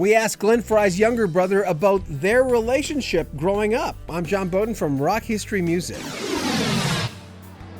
We asked Glenn Frey's younger brother about their relationship growing up. I'm John Beaudin from Rock History Music.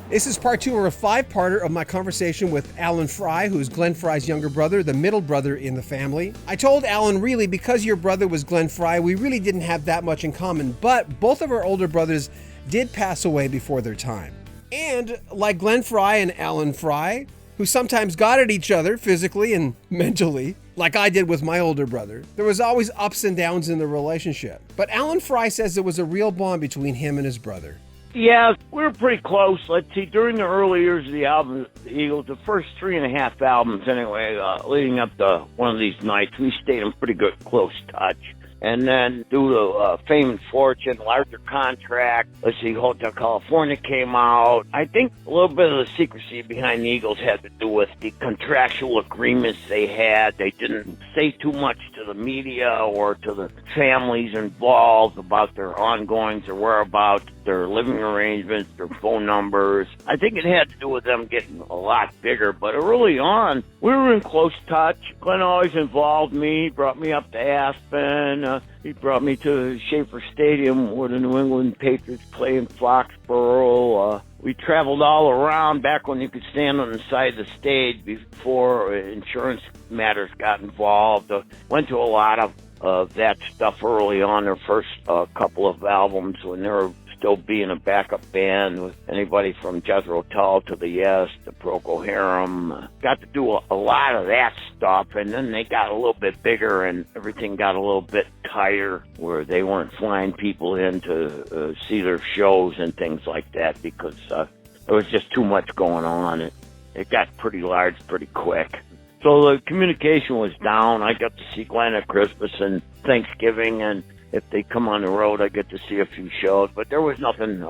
This is part 2 of a 5-parter of my conversation with Alan Frey, who is Glenn Frey's younger brother, the middle brother in the family. I told Alan, really, because your brother was Glenn Frey, we really didn't have that much in common, but both of our older brothers did pass away before their time. And like Glenn Frey and Alan Frey, who sometimes got at each other physically and mentally, like I did with my older brother, there was always ups and downs in the relationship. But Alan Frey says there was a real bond between him and his brother. Yeah, we were pretty close. Let's see, during the early years of the album, the Eagles, the first 3.5 albums anyway, leading up to one of these nights, we stayed in pretty good close touch. And then due to fame and fortune, larger contract, let's see, Hotel California came out. I think a little bit of the secrecy behind the Eagles had to do with the contractual agreements they had. They didn't say too much to the media or to the families involved about their ongoings or whereabouts, their living arrangements, their phone numbers. I think it had to do with them getting a lot bigger. But early on, we were in close touch. Glenn always involved me, brought me up to Aspen. He brought me to Schaefer Stadium where the New England Patriots play in Foxborough. We traveled all around back when you could stand on the side of the stage before insurance matters got involved. Went to a lot of that stuff early on, their first couple of albums when they were still being a backup band with anybody from Jethro Tull to the Yes to Procol Harum. Got to do a lot of that stuff, and then they got a little bit bigger and everything got a little bit tighter where they weren't flying people in to see their shows and things like that because there was just too much going on. It got pretty large pretty quick. So the communication was down. I got to see Glenn at Christmas and Thanksgiving, and if they come on the road, I get to see a few shows. But there was nothing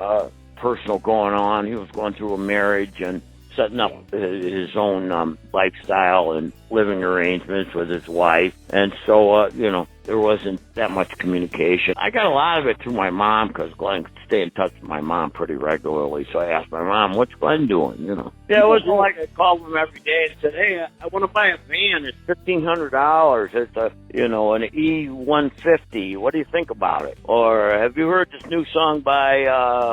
personal going on. He was going through a marriage and setting up his own lifestyle and living arrangements with his wife. And so, there wasn't that much communication. I got a lot of it through my mom because Glenn could stay in touch with my mom pretty regularly. So I asked my mom, what's Glenn doing, Yeah, it wasn't like I called him every day and said, hey, I want to buy a van. It's $1,500. It's an E150. What do you think about it? Or have you heard this new song by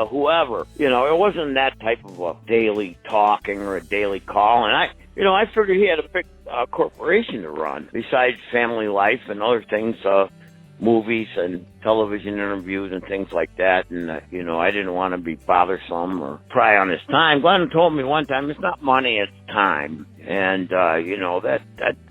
whoever? It wasn't that type of a daily talking or a daily call. And I figured he had a big corporation to run besides family life and other things, movies and television interviews and things like that. And, I didn't want to be bothersome or pry on his time. Glenn told me one time, it's not money, it's time. And, that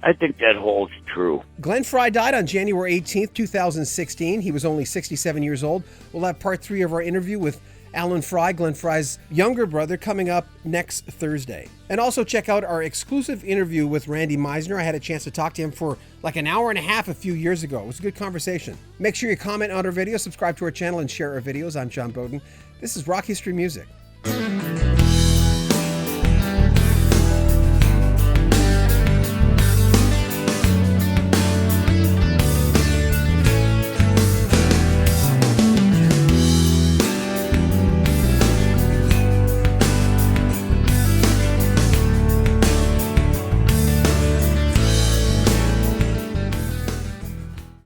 I think that holds true. Glenn Frey died on January 18th, 2016. He was only 67 years old. We'll have part 3 of our interview with Alan Frey, Glenn Frey's younger brother, coming up next Thursday. And also check out our exclusive interview with Randy Meisner. I had a chance to talk to him for like an hour and a half a few years ago. It was a good conversation. Make sure you comment on our video, subscribe to our channel, and share our videos. I'm John Beaudin. This is Rock History Music.